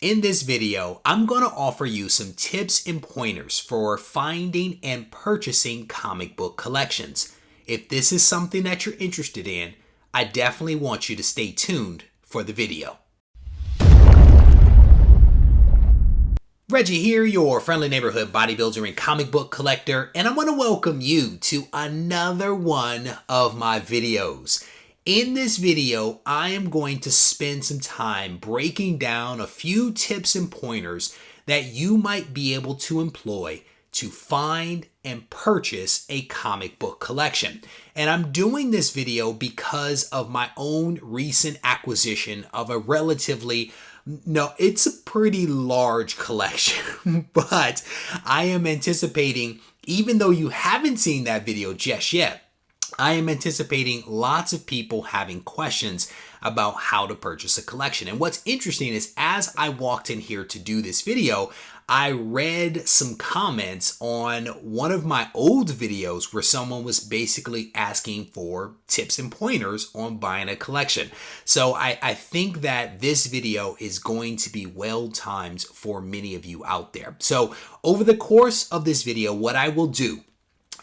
In this video, I'm going to offer you some tips and pointers for finding and purchasing comic book collections. If this is something that you're interested in, I definitely want you to stay tuned for the video. Reggie here, your friendly neighborhood bodybuilder and comic book collector, and I want to welcome you to another one of my videos. In this video, I am going to spend some time breaking down a few tips and pointers that you might be able to employ to find and purchase a comic book collection. And I'm doing this video because of my own recent acquisition of a it's a pretty large collection, but I am anticipating, even though you haven't seen that video just yet, I am anticipating lots of people having questions about how to purchase a collection. And what's interesting is as I walked in here to do this video, I read some comments on one of my old videos where someone was basically asking for tips and pointers on buying a collection. So I think that this video is going to be well timed for many of you out there. So over the course of this video, what I will do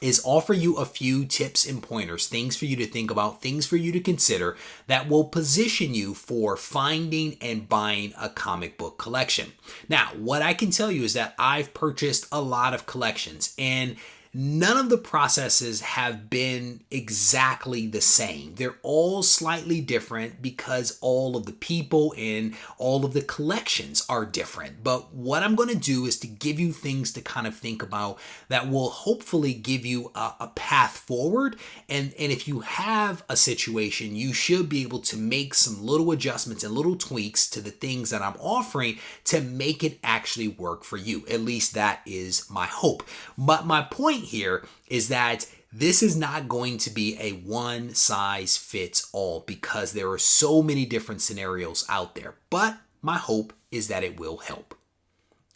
is offer you a few tips and pointers, things for you to think about, things for you to consider that will position you for finding and buying a comic book collection. Now, what I can tell you is that I've purchased a lot of collections, and none of the processes have been exactly the same. They're all slightly different because all of the people and all of the collections are different. But what I'm going to do is to give you things to kind of think about that will hopefully give you a path forward. And if you have a situation, you should be able to make some little adjustments and little tweaks to the things that I'm offering to make it actually work for you. At least that is my hope. But my point here is that this is not going to be a one size fits all because there are so many different scenarios out there. But my hope is that it will help.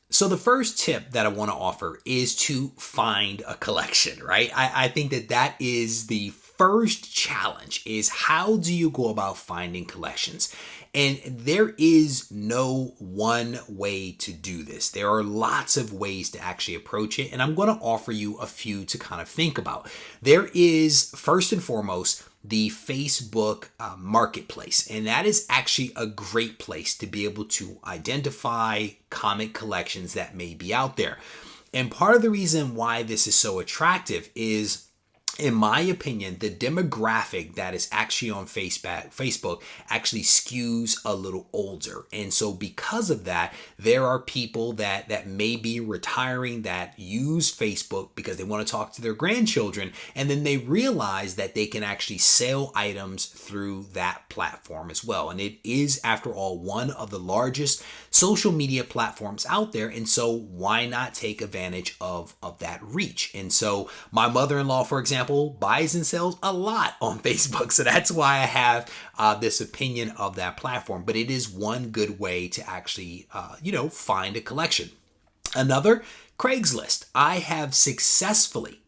So the first tip that I want to offer is to find a collection, right? I think that is the first challenge, is how do you go about finding collections? And there is no one way to do this. There are lots of ways to actually approach it, and I'm going to offer you a few to kind of think about. There is, first and foremost, the Facebook marketplace, and that is actually a great place to be able to identify comic collections that may be out there. And part of the reason why this is so attractive is, in my opinion, the demographic that is actually on Facebook actually skews a little older. And so because of that, there are people that may be retiring that use Facebook because they want to talk to their grandchildren. And then they realize that they can actually sell items through that platform as well. And it is, after all, one of the largest social media platforms out there. And so why not take advantage of that reach? And so my mother-in-law, for example, buys and sells a lot on Facebook. So that's why I have this opinion of that platform. But it is one good way to actually, find a collection. Another, Craigslist. I have successfully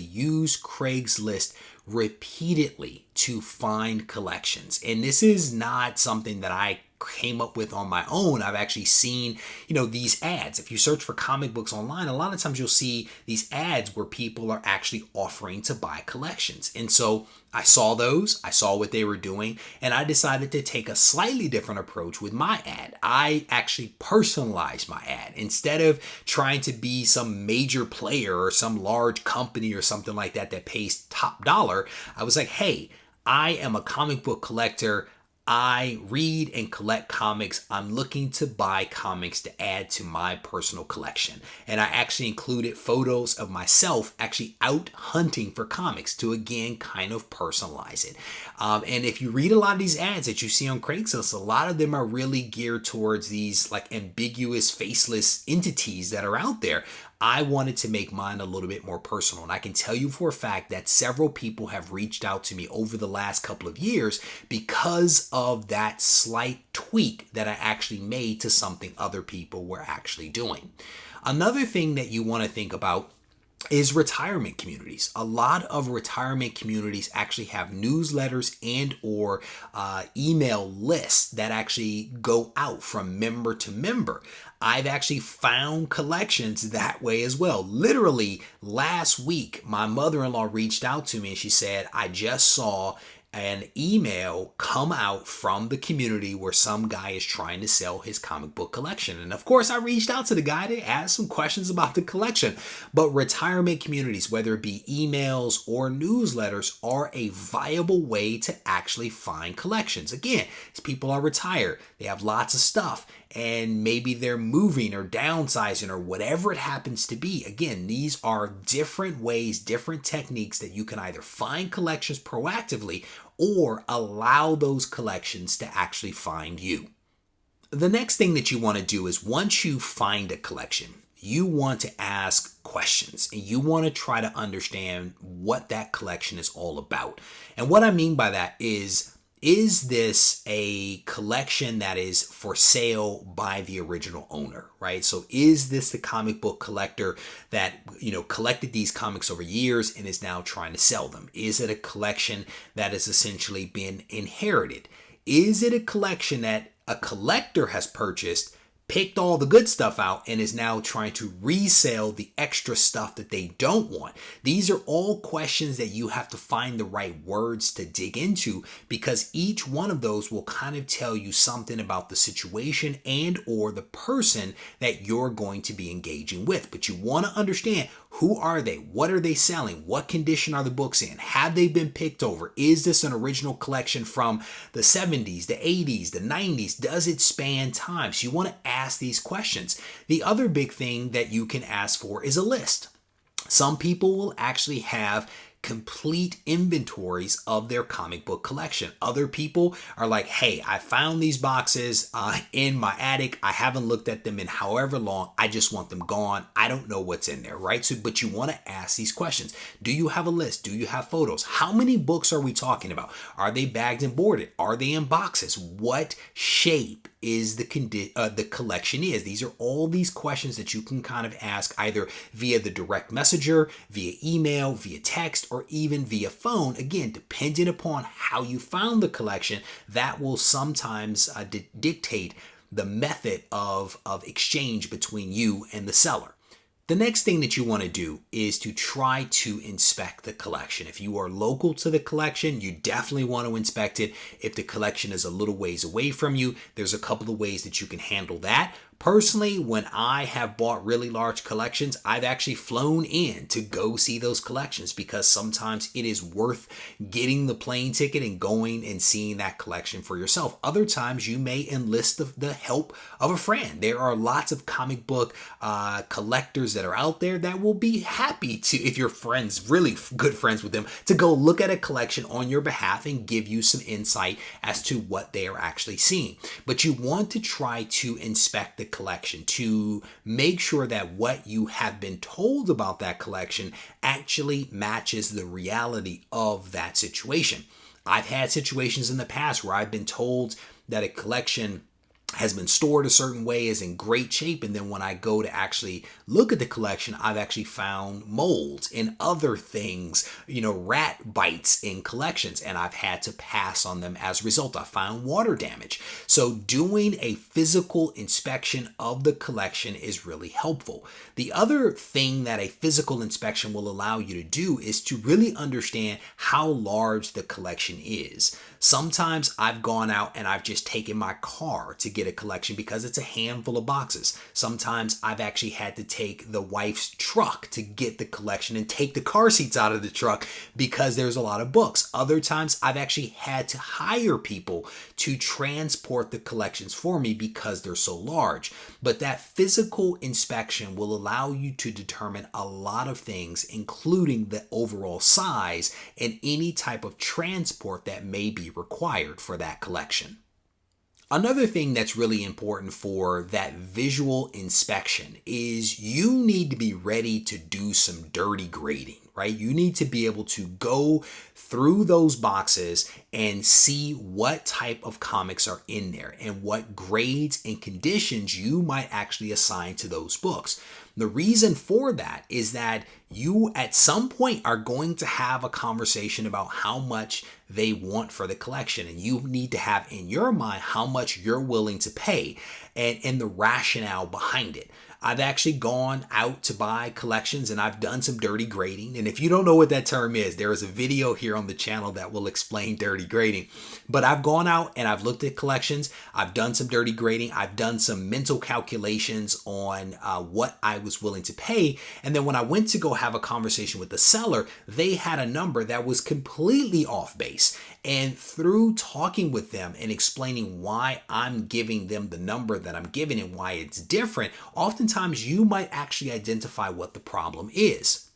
used Craigslist repeatedly to find collections. And this is not something that I came up with on my own. I've actually seen, these ads. If you search for comic books online, a lot of times you'll see these ads where people are actually offering to buy collections. And so I saw those, I saw what they were doing, and I decided to take a slightly different approach with my ad. I actually personalized my ad. Instead of trying to be some major player or some large company or something like that pays top dollar, I was like, hey, I am a comic book collector. I read and collect comics. I'm looking to buy comics to add to my personal collection. And I actually included photos of myself actually out hunting for comics to, again, kind of personalize it. And if you read a lot of these ads that you see on Craigslist, a lot of them are really geared towards these like ambiguous, faceless entities that are out there. I wanted to make mine a little bit more personal. And I can tell you for a fact that several people have reached out to me over the last couple of years because of that slight tweak that I actually made to something other people were actually doing. Another thing that you want to think about is retirement communities. A lot of retirement communities actually have newsletters and or email lists that actually go out from member to member. I've actually found collections that way as well. Literally last week, my mother-in-law reached out to me and she said, I just saw an email come out from the community where some guy is trying to sell his comic book collection. And of course, I reached out to the guy to ask some questions about the collection. But retirement communities, whether it be emails or newsletters, are a viable way to actually find collections. Again, these people are retired. They have lots of stuff. And maybe they're moving or downsizing or whatever it happens to be. Again, these are different ways, different techniques that you can either find collections proactively or allow those collections to actually find you. The next thing that you want to do is once you find a collection, you want to ask questions and you want to try to understand what that collection is all about. And what I mean by that is this a collection that is for sale by the original owner, right? So is this the comic book collector that, collected these comics over years and is now trying to sell them? Is it a collection that has essentially been inherited? Is it a collection that a collector has purchased, picked all the good stuff out, and is now trying to resell the extra stuff that they don't want? These are all questions that you have to find the right words to dig into, because each one of those will kind of tell you something about the situation and or the person that you're going to be engaging with. But you want to understand, who are they? What are they selling? What condition are the books in? Have they been picked over? Is this an original collection from the 70s, the 80s, the 90s? Does it span time? So you want to ask these questions. The other big thing that you can ask for is a list. Some people will actually have complete inventories of their comic book collection. Other people are like, hey, I found these boxes in my attic. I haven't looked at them in however long. I just want them gone. I don't know what's in there, right? So, but you want to ask these questions. Do you have a list? Do you have photos? How many books are we talking about? Are they bagged and boarded? Are they in boxes? What shape is the collection is? These are all these questions that you can kind of ask either via the direct messenger, via email, via text, or even via phone. Again, depending upon how you found the collection, that will sometimes dictate the method of exchange between you and the seller. The next thing that you want to do is to try to inspect the collection. If you are local to the collection, you definitely want to inspect it. If the collection is a little ways away from you, there's a couple of ways that you can handle that. Personally, when I have bought really large collections, I've actually flown in to go see those collections, because sometimes it is worth getting the plane ticket and going and seeing that collection for yourself. Other times you may enlist the help of a friend. There are lots of comic book collectors that are out there that will be happy to, if you're friends, really good friends with them, to go look at a collection on your behalf and give you some insight as to what they are actually seeing. But you want to try to inspect the collection to make sure that what you have been told about that collection actually matches the reality of that situation. I've had situations in the past where I've been told that a collection has been stored a certain way, is in great shape, and then when I go to actually look at the collection, I've actually found molds and other things, rat bites in collections, and I've had to pass on them as a result. I found water damage. So doing a physical inspection of the collection is really helpful. The other thing that a physical inspection will allow you to do is to really understand how large the collection is. Sometimes I've gone out and I've just taken my car to get a collection because it's a handful of boxes. Sometimes I've actually had to take the wife's truck to get the collection and take the car seats out of the truck because there's a lot of books. Other times I've actually had to hire people to transport the collections for me because they're so large. But that physical inspection will allow you to determine a lot of things, including the overall size and any type of transport that may be required for that collection. Another thing that's really important for that visual inspection is you need to be ready to do some dirty grading. right? You need to be able to go through those boxes and see what type of comics are in there and what grades and conditions you might actually assign to those books. The reason for that is that you at some point are going to have a conversation about how much they want for the collection, and you need to have in your mind how much you're willing to pay and the rationale behind it. I've actually gone out to buy collections and I've done some dirty grading. And if you don't know what that term is, there is a video here on the channel that will explain dirty grading. But I've gone out and I've looked at collections. I've done some dirty grading. I've done some mental calculations on what I was willing to pay. And then when I went to go have a conversation with the seller, they had a number that was completely off base. And through talking with them and explaining why I'm giving them the number that I'm giving and why it's different, oftentimes you might actually identify what the problem is.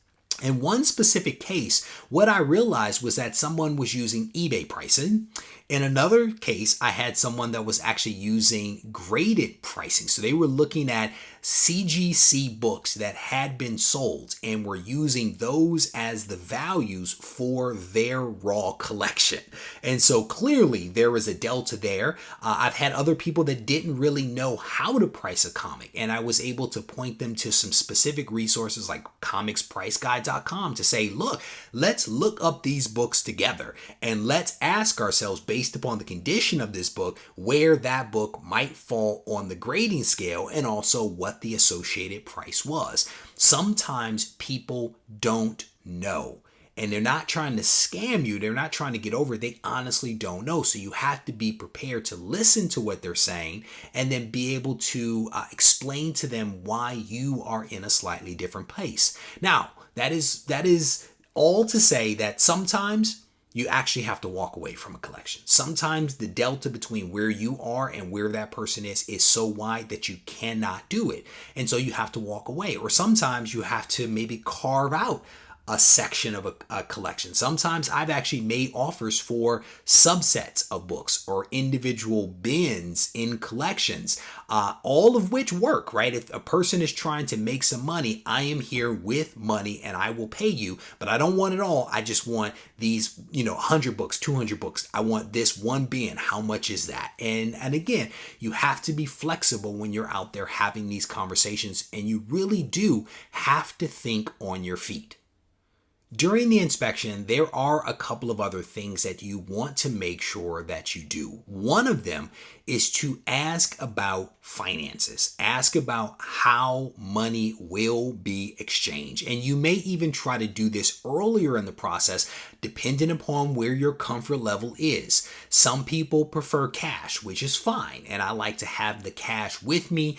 In one specific case, what I realized was that someone was using eBay pricing. In another case, I had someone that was actually using graded pricing. So they were looking at CGC books that had been sold and were using those as the values for their raw collection. And so clearly there was a delta there. I've had other people that didn't really know how to price a comic, and I was able to point them to some specific resources like comicspriceguide.com to say, look, let's look up these books together and let's ask ourselves, based upon the condition of this book, where that book might fall on the grading scale and also what the associated price was. Sometimes people don't know, and they're not trying to scam you. They're not trying to get over it. They honestly don't know. So you have to be prepared to listen to what they're saying and then be able to explain to them why you are in a slightly different place. Now, that is all to say that sometimes you actually have to walk away from a collection. Sometimes the delta between where you are and where that person is so wide that you cannot do it. And so you have to walk away. Or sometimes you have to maybe carve out a section of a collection. Sometimes I've actually made offers for subsets of books or individual bins in collections, all of which work, right? If a person is trying to make some money, I am here with money and I will pay you, but I don't want it all. I just want these, 100 books, 200 books. I want this one bin. How much is that? And again, you have to be flexible when you're out there having these conversations, and you really do have to think on your feet. During the inspection, there are a couple of other things that you want to make sure that you do. One of them is to ask about finances. Ask about how money will be exchanged. And you may even try to do this earlier in the process, depending upon where your comfort level is. Some people prefer cash, which is fine. And I like to have the cash with me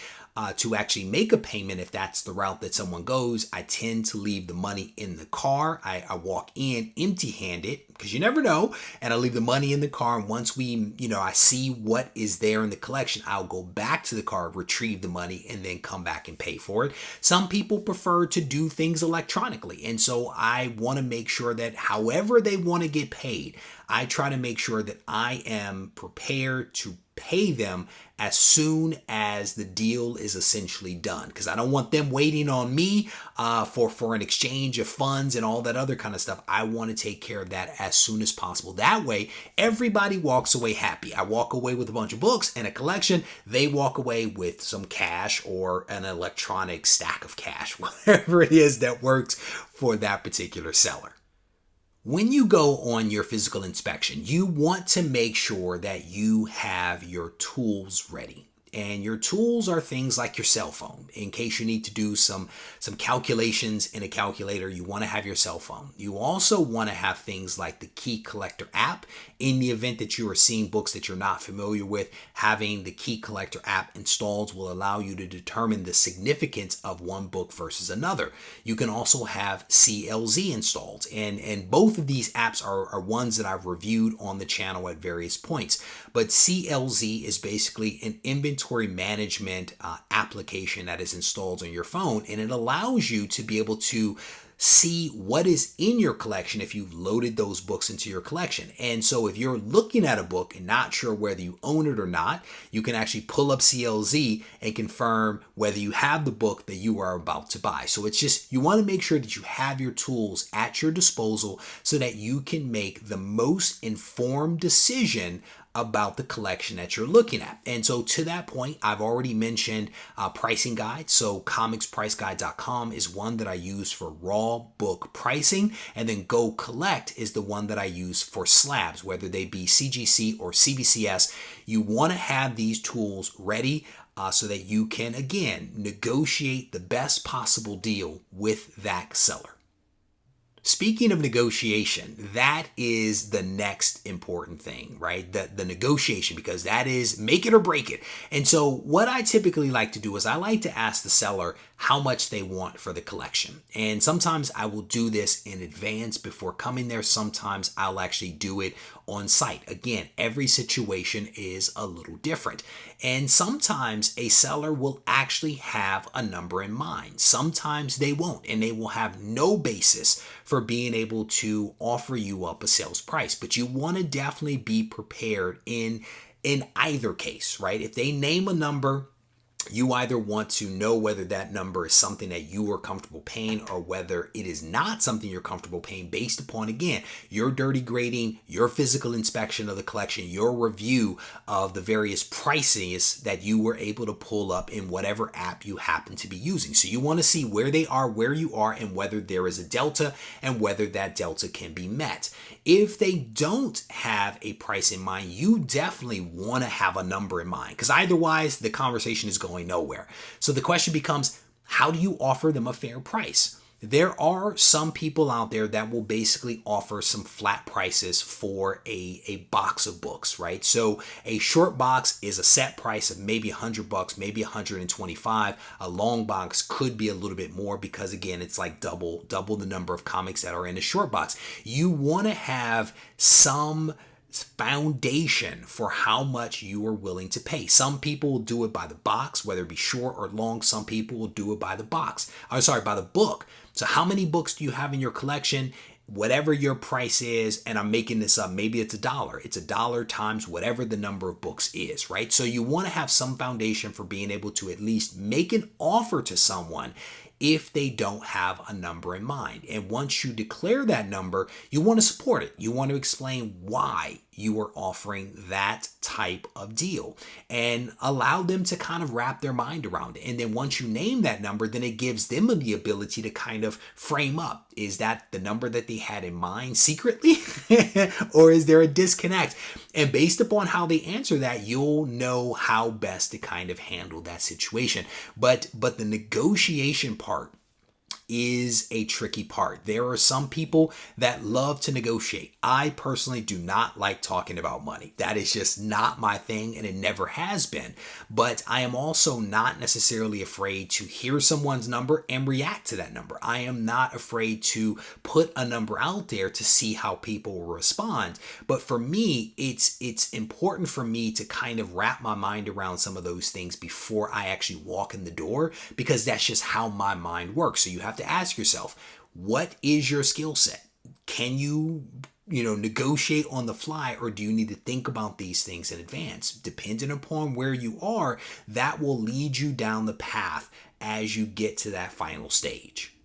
to actually make a payment if that's the route that someone goes. I tend to leave the money in the car. I walk in empty-handed because you never know, and I leave the money in the car. And once I see what is there in the collection, I'll go back to the car, retrieve the money, and then come back and pay for it. Some people prefer to do things electronically, and so I want to make sure that however they want to get paid, I try to make sure that I am prepared to pay them as soon as the deal is essentially done, because I don't want them waiting on me for an exchange of funds and all that other kind of stuff. I want to take care of that as soon as possible. That way, everybody walks away happy. I walk away with a bunch of books and a collection. They walk away with some cash or an electronic stack of cash, whatever it is that works for that particular seller. When you go on your physical inspection, you want to make sure that you have your tools ready. And your tools are things like your cell phone. In case you need to do some calculations in a calculator, you want to have your cell phone. You also want to have things like the Key Collector app. In the event that you are seeing books that you're not familiar with, having the Key Collector app installed will allow you to determine the significance of one book versus another. You can also have CLZ installed. And both of these apps are ones that I've reviewed on the channel at various points. But CLZ is basically an inventory management application that is installed on your phone, and it allows you to be able to see what is in your collection if you've loaded those books into your collection. And so if you're looking at a book and not sure whether you own it or not, you can actually pull up CLZ and confirm whether you have the book that you are about to buy. So it's just, you want to make sure that you have your tools at your disposal so that you can make the most informed decision about the collection that you're looking at. And so to that point, I've already mentioned pricing guides. So comicspriceguide.com is one that I use for raw book pricing. And then Go Collect is the one that I use for slabs, whether they be CGC or CBCS. You want to have these tools ready so that you can, again, negotiate the best possible deal with that seller. Speaking of negotiation, that is the next important thing, right? The negotiation, because that is make it or break it. And so what I typically like to do is I like to ask the seller how much they want for the collection. And sometimes I will do this in advance before coming there. Sometimes I'll actually do it on site. Again, every situation is a little different. And sometimes a seller will actually have a number in mind. Sometimes they won't, and they will have no basis for being able to offer you up a sales price. But you want to definitely be prepared in either case, right? If they name a number, you either want to know whether that number is something that you are comfortable paying or whether it is not something you're comfortable paying based upon, again, your dirty grading, your physical inspection of the collection, your review of the various prices that you were able to pull up in whatever app you happen to be using. So you want to see where they are, where you are, and whether there is a delta and whether that delta can be met. If they don't have a price in mind, you definitely want to have a number in mind, because otherwise the conversation is going nowhere. So the question becomes, how do you offer them a fair price? There are some people out there that will basically offer some flat prices for a box of books, right? So a short box is a set price of maybe $100, maybe $125. A long box could be a little bit more because, again, it's like double the number of comics that are in a short box. You want to have some foundation for how much you are willing to pay. Some people will do it by the box, whether it be short or long. Some people will do it by the box. By the book. So how many books do you have in your collection? Whatever your price is, and I'm making this up, maybe it's $1. It's $1 times whatever the number of books is, right? So you want to have some foundation for being able to at least make an offer to someone if they don't have a number in mind. And once you declare that number, you want to support it. You want to explain why you are offering that type of deal and allow them to kind of wrap their mind around it. And then once you name that number, then it gives them the ability to kind of frame up. Is that the number that they had in mind secretly? Or is there a disconnect? And based upon how they answer that, you'll know how best to kind of handle that situation. But the negotiation part is a tricky part. There are some people that love to negotiate. I personally do not like talking about money. That is just not my thing, and it never has been. But I am also not necessarily afraid to hear someone's number and react to that number. I am not afraid to put a number out there to see how people will respond. But for me, it's important for me to kind of wrap my mind around some of those things before I actually walk in the door, because that's just how my mind works. So you have to ask yourself, what is your skill set? Can you negotiate on the fly, or do you need to think about these things in advance? Depending upon where you are, that will lead you down the path as you get to that final stage.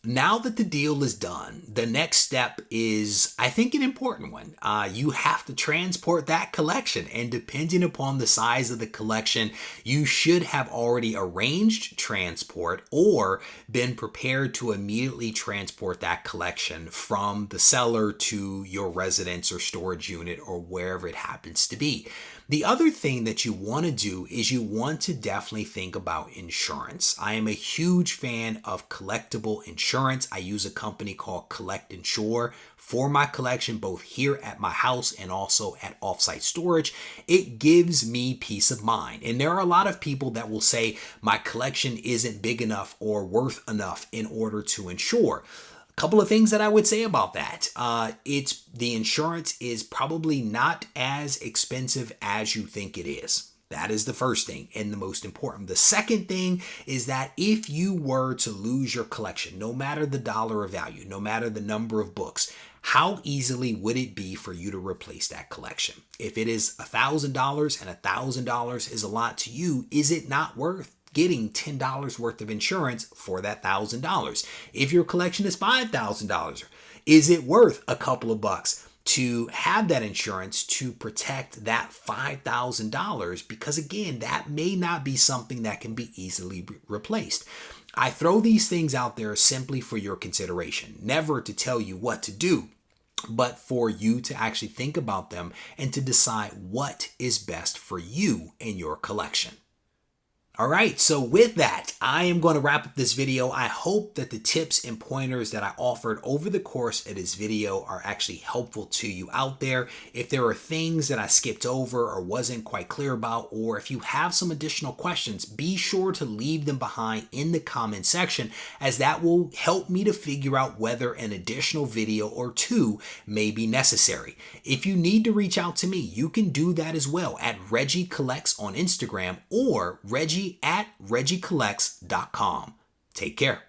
Now that the deal is done, the next step is, I think, an important one. You have to transport that collection, and depending upon the size of the collection, you should have already arranged transport or been prepared to immediately transport that collection from the seller to your residence or storage unit or wherever it happens to be. The other thing that you want to do is you want to definitely think about insurance. I am a huge fan of collectible insurance. I use a company called Collect Insure for my collection, both here at my house and also at offsite storage. It gives me peace of mind. And there are a lot of people that will say my collection isn't big enough or worth enough in order to insure. Couple of things that I would say about that. The insurance is probably not as expensive as you think it is. That is the first thing and the most important. The second thing is that if you were to lose your collection, no matter the dollar of value, no matter the number of books, how easily would it be for you to replace that collection? If it is $1,000 and $1,000 is a lot to you, is it not worth getting $10 worth of insurance for that $1,000? If your collection is $5,000, is it worth a couple of bucks to have that insurance to protect that $5,000? Because again, that may not be something that can be easily replaced. I throw these things out there simply for your consideration, never to tell you what to do, but for you to actually think about them and to decide what is best for you and your collection. All right, so with that, I am going to wrap up this video. I hope that the tips and pointers that I offered over the course of this video are actually helpful to you out there. If there are things that I skipped over or wasn't quite clear about, or if you have some additional questions, be sure to leave them behind in the comment section, as that will help me to figure out whether an additional video or two may be necessary. If you need to reach out to me, you can do that as well at Regie Collects on Instagram or reggie@regiecollects.com. Take care.